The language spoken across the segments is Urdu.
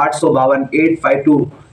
852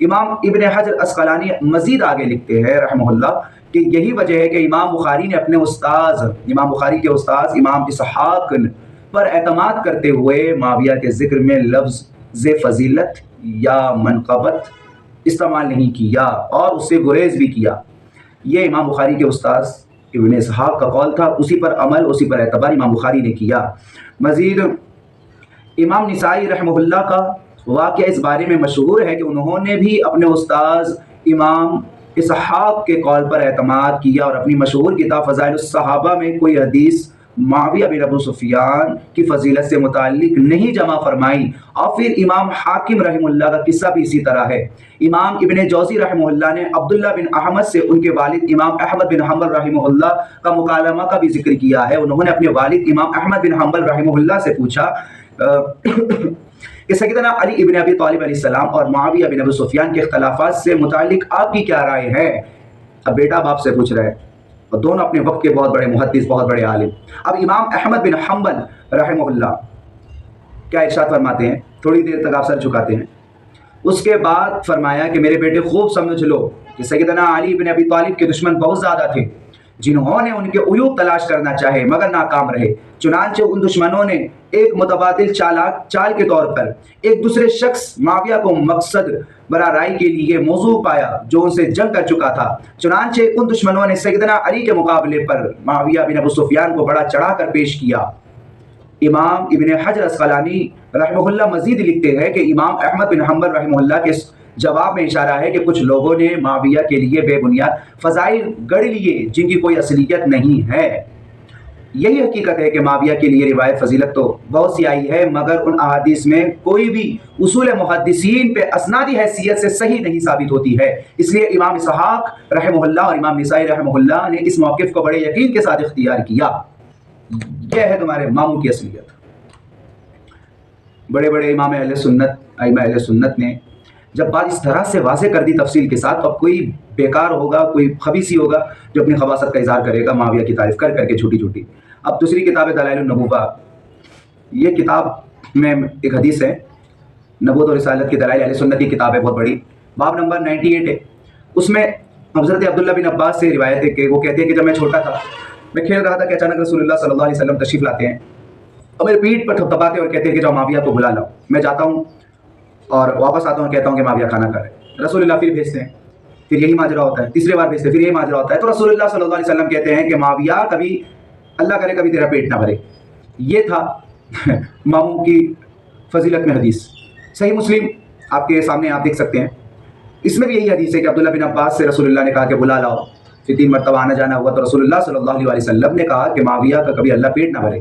امام ابن حجر اسقلانی مزید آگے لکھتے ہیں رحمہ اللہ کہ یہی وجہ ہے کہ امام بخاری نے اپنے امام بخاری کے استاذ امام اسحاق پر اعتماد کرتے ہوئے معاویہ کے ذکر میں لفظ فضیلت یا منقبت استعمال نہیں کیا اور اس سے گریز بھی کیا۔ یہ امام بخاری کے استاذ ابن اسحاق کا قول تھا، اسی پر عمل، اسی پر اعتبار امام بخاری نے کیا۔ مزید امام نسائی رحمہ اللہ کا واقعہ اس بارے میں مشہور ہے کہ انہوں نے بھی اپنے استاذ امام اسحاق کے قول پر اعتماد کیا اور اپنی مشہور کتاب فضائل الصحابہ میں کوئی حدیث معاویہ بن ابو سفیان کی فضیلت سے متعلق نہیں جمع فرمائی۔ اور پھر امام حاکم رحمہ اللہ کا قصہ بھی اسی طرح ہے۔ امام ابن جوزی رحمہ اللہ نے عبداللہ بن احمد سے ان کے والد امام احمد بن حنبل رحمہ اللہ کا مکالمہ کا بھی ذکر کیا ہے۔ انہوں نے اپنے والد امام احمد بن حنبل رحمہ اللہ سے پوچھا کہ سیدنا علی ابن ابی طالب علیہ السلام اور معاویہ بن ابو سفیان کے اختلافات سے متعلق آپ کی کیا رائے ہے؟ اب بیٹا باپ سے پوچھ رہے ہیں، اور دونوں اپنے وقت کے بہت بڑے محدث، بہت بڑے عالم۔ اب امام احمد بن حنبل رحمہ اللہ کیا ارشاد فرماتے ہیں؟ تھوڑی دیر تک آپ سر جھکاتے ہیں، اس کے بعد فرمایا کہ میرے بیٹے خوب سمجھ لو کہ سیدنا علی بن ابی طالب کے دشمن بہت زیادہ تھے، جنہوں نے ان کے عیوب تلاش کرنا چاہے مگر ناکام رہے۔ چنانچہ ان دشمنوں نے ایک متبادل چال کے طور پر ایک دوسرے شخص معاویہ کو مقصد برا رائے کے لیے موضوع پایا جو ان سے جنگ کر چکا تھا۔ چنانچہ ان دشمنوں نے سیدنا علی کے مقابلے پر معاویہ بن ابو سفیان کو بڑا چڑھا کر پیش کیا۔ امام ابن حجر اسقلانی رحمہ اللہ مزید لکھتے ہیں کہ امام احمد بن حنبل رحمہ اللہ کے جواب میں اشارہ ہے کہ کچھ لوگوں نے معاویہ کے لیے بے بنیاد فضائل گڑھ لیے جن کی کوئی اصلیت نہیں ہے۔ یہی حقیقت ہے کہ معاویہ کے لیے روایت فضیلت تو بہت سی آئی ہے، مگر ان احادیث میں کوئی بھی اصول محدثین پہ اسنادی حیثیت سے صحیح نہیں ثابت ہوتی ہے۔ اس لیے امام اسحاق رحمہ اللہ اور امام نسائی رحمہ اللہ نے اس موقف کو بڑے یقین کے ساتھ اختیار کیا۔ یہ ہے تمہارے ماموں کی اصلیت۔ بڑے بڑے امام اہل سنت، ائمہ اہل سنت نے جب بات اس طرح سے واضح کر دی تفصیل کے ساتھ، تو اب کوئی بیکار ہوگا، کوئی خبیثی ہوگا جو اپنی خباثت کا اظہار کرے گا معاویہ کی تعریف کر کے چھوٹی چھوٹی۔ اب دوسری کتاب ہے دلائل النبوہ۔ یہ کتاب میں ایک حدیث ہے، نبوت اور رسالت کی دلائل اہل سنت کی کتاب ہے، بہت بڑی، باب نمبر 98 ہے۔ اس میں حضرت عبداللہ بن عباس سے روایت ہے کہ وہ کہتے ہیں کہ جب میں چھوٹا تھا، میں کھیل رہا تھا کہ اچانک رسول اللہ صلی اللہ علیہ وسلم تشریف لاتے ہیں اور میرے پیٹھ پر تھپتھپاتے اور کہتے ہیں کہ جاؤ معاویہ کو بلا لاؤ۔ میں جاتا ہوں اور واپس آتا ہوں، کہتا ہوں کہ معاویہ کھانا کھا رہے۔ رسول اللہ پھر بھیجتے ہیں، پھر یہی ماجرا ہوتا ہے، تیسری بار بھیجتے ہیں، پھر یہی ماجرا ہوتا ہے۔ تو رسول اللہ صلی اللہ علیہ وسلم کہتے ہیں کہ معاویہ کبھی اللہ کرے کبھی تیرا پیٹ نہ بھرے۔ یہ تھا ماموں کی فضیلت میں حدیث۔ صحیح مسلم آپ کے سامنے آپ دیکھ سکتے ہیں، اس میں بھی یہی حدیث ہے کہ عبداللہ بن عباس سے رسول اللہ نے کہا کہ بلا لاؤ۔ پھر 3 مرتبہ آنا جانا ہوا تو رسول اللہ صلی اللہ علیہ وسلم نے کہا کہ معاویہ کا کبھی اللہ پیٹ نہ بھرے۔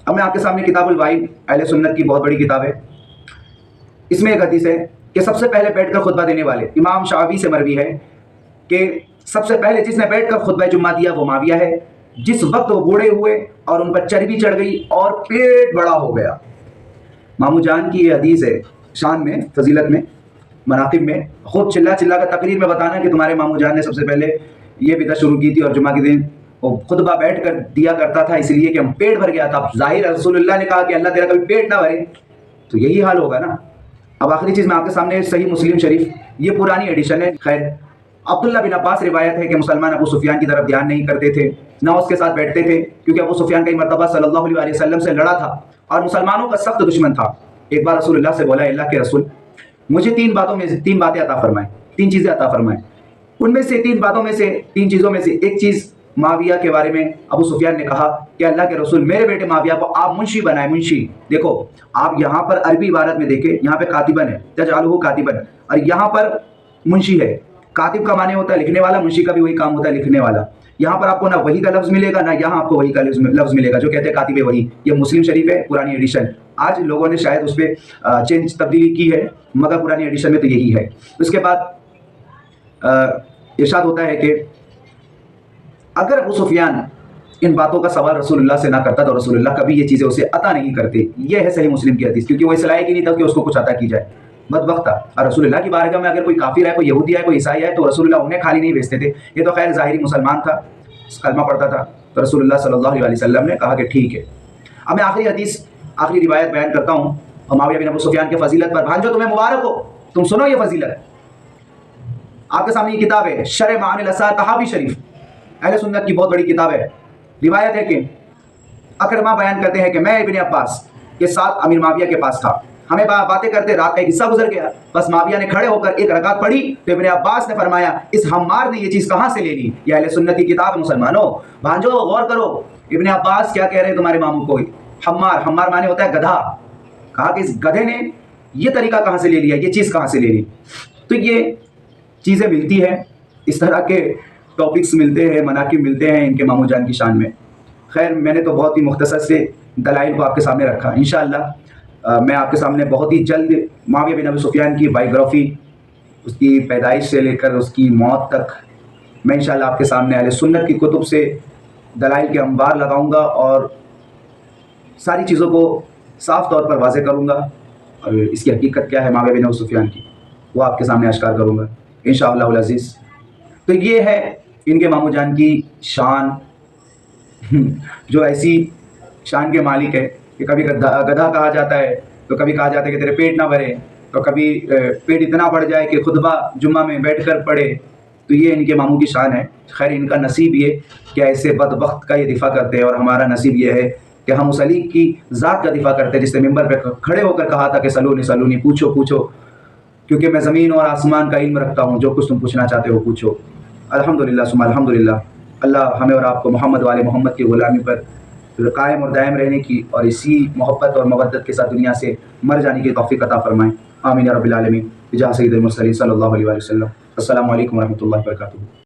اب میں آپ کے سامنے کتاب الوائل اہل سنت کی بہت بڑی کتاب ہے، اس میں ایک حدیث ہے کہ سب سے پہلے بیٹھ کر خطبہ دینے والے امام شعبی سے مروی ہے کہ سب سے پہلے جس نے بیٹھ کر خطبہ جمعہ دیا وہ معاویہ ہے، جس وقت وہ بوڑھے ہوئے اور ان پر چربی چڑھ گئی اور پیٹ بڑا ہو گیا۔ ماموں جان کی یہ حدیث ہے، شان میں، فضیلت میں، مناقب میں، خوب چلا کر تقریر میں بتانا کہ تمہارے ماموں جان نے سب سے پہلے یہ بدعت شروع کی تھی اور جمعہ کے دن وہ خطبہ بیٹھ کر دیا کرتا تھا اس لیے کہ ہم پیٹ بھر گیا تھا۔ ظاہر رسول اللہ نے کہا کہ اللہ تیرا کبھی پیٹ نہ بھرے، تو یہی حال ہوگا نا۔ اب آخری چیز میں آپ کے سامنے صحیح مسلم شریف، یہ پرانی ایڈیشن ہے۔ خیر، عبداللہ بن عباس روایت ہے کہ مسلمان ابو سفیان کی طرف دھیان نہیں کرتے تھے، نہ اس کے ساتھ بیٹھتے تھے، کیونکہ ابو سفیان کئی مرتبہ صلی اللہ علیہ وسلم سے لڑا تھا اور مسلمانوں کا سخت دشمن تھا۔ ایک بار رسول اللہ سے بولا، اللہ کے رسول مجھے 3 باتیں عطا فرمائیں، 3 چیزیں عطا فرمائیں۔ ان میں سے 3 باتوں میں سے 3 چیزوں میں سے ایک چیز معاویہ کے بارے میں ابو سفیان نے کہا کہ اللہ کے رسول میرے بیٹے معاویہ کو آپ منشی بنائیں۔ منشی دیکھو آپ یہاں پر عربی عبارت میں دیکھیں، یہاں پہ کاتبن ہے، تجعلہ کاتبن، اور یہاں پر منشی ہے۔ کاتب کا معنی ہوتا ہے لکھنے والا، منشی کا بھی وہی کام ہوتا ہے لکھنے والا۔ یہاں پر آپ کو نہ وحی کا لفظ ملے گا، نہ یہاں آپ کو وحی کا لفظ ملے گا جو کہتے ہیں کاتب وحی۔ یہ مسلم شریف ہے، پرانی ایڈیشن۔ آج لوگوں نے شاید اس پہ چینج تبدیلی کی ہے، مگر پرانی ایڈیشن میں تو یہی ہے۔ اس کے بعد ارشاد ہوتا ہے کہ اگر ابو سفیان ان باتوں کا سوال رسول اللہ سے نہ کرتا تو رسول اللہ کبھی یہ چیزیں اسے عطا نہیں کرتے۔ یہ ہے صحیح مسلم کی حدیث، کیونکہ وہ اس لائق ہی نہیں تھا کہ اس کو کچھ عطا کی جائے، بدبخت تھا۔ اور رسول اللہ کی بارگاہ میں اگر کوئی کافر ہے، کوئی یہودی ہے، کوئی عیسائی ہے، تو رسول اللہ انہیں خالی نہیں بھیجتے تھے۔ یہ تو خیر ظاہری مسلمان تھا، کلمہ پڑھتا تھا، تو رسول اللہ صلی اللہ علیہ وسلم نے کہا کہ ٹھیک ہے۔ اب میں آخری روایت بیان کرتا ہوں معاویہ بن ابو سفیان کے فضیلت پر۔ بھانجو تمہیں مبارک ہو، تم سنو یہ فضیلت۔ آپ کے سامنے یہ کتاب ہے شرح معانی الاسار تحاوی شریف، اہل سنت کی بہت بڑی کتاب ہے۔ روایت ہے کہ اکرمہ بیان کرتے ہیں کہ میں ابن عباس کے ساتھ امیر معاویہ کے پاس تھا، ہمیں باتیں کرتے رات کا ایک حصہ گزر گیا، بس معاویہ نے کھڑے ہو کر ایک رکعت پڑھی تو ابن عباس نے فرمایا اس حمار نے یہ چیز کہاں سے لے لی؟ یہ اہل سنت کی کتاب ہے مسلمانوں، بھانجو غور کرو، ابن عباس کیا کہہ رہے ہیں تمہارے ماموں کو؟ حمار مانے ہوتا ہے گدھا، کہا کہ اس گدھے نے یہ طریقہ کہاں سے لے لیا، یہ چیز کہاں سے لے لی؟ تو یہ چیزیں ملتی ہیں، اس طرح کے ٹاپکس ملتے ہیں، مناقب ملتے ہیں ان کے ماموں جان کی شان میں۔ خیر میں نے تو بہت ہی مختصر سے دلائل کو آپ کے سامنے رکھا، انشاءاللہ میں آپ کے سامنے بہت ہی جلد معاویہ بن ابی سفیان کی بائیوگرافی، اس کی پیدائش سے لے کر اس کی موت تک میں انشاءاللہ آپ کے سامنے اہل سنت کی کتب سے دلائل کے انبار لگاؤں گا اور ساری چیزوں کو صاف طور پر واضح کروں گا، اور اس کی حقیقت کیا ہے معاویہ بن ابی سفیان کی وہ آپ کے سامنے اشکار کروں گا انشاءاللہ العزیز۔ تو یہ ہے ان کے ماموں جان کی شان، جو ایسی شان کے مالک ہے کہ کبھی گدھا کہا جاتا ہے، تو کبھی کہا جاتا ہے کہ تیرے پیٹ نہ بھرے، تو کبھی پیٹ اتنا بڑھ جائے کہ خطبہ جمعہ میں بیٹھ کر پڑھے، تو یہ ان کے ماموں کی شان ہے۔ خیر ان کا نصیب یہ کہ ایسے بدبخت کا یہ دفاع کرتے ہیں، اور ہمارا نصیب یہ ہے کہ ہم اس علی کی ذات کا دفاع کرتے ہیں جس نے ممبر پہ کھڑے ہو کر کہا تھا کہ سلونی سلونی، پوچھو پوچھو، کیونکہ میں زمین اور آسمان کا علم رکھتا ہوں، جو کچھ تم پوچھنا چاہتے ہو پوچھو۔ الحمدللہ ثم الحمدللہ، اللہ ہمیں اور آپ کو محمد والے محمد کی غلامی پر قائم اور دائم رہنے کی اور اسی محبت اور مودت کے ساتھ دنیا سے مر جانے کی توفیق عطا فرمائیں، آمین یا رب العالمین، بجاہ سید المرسلین صلی اللہ علیہ وسلم۔ السلام علیکم ورحمۃ اللہ وبرکاتہ۔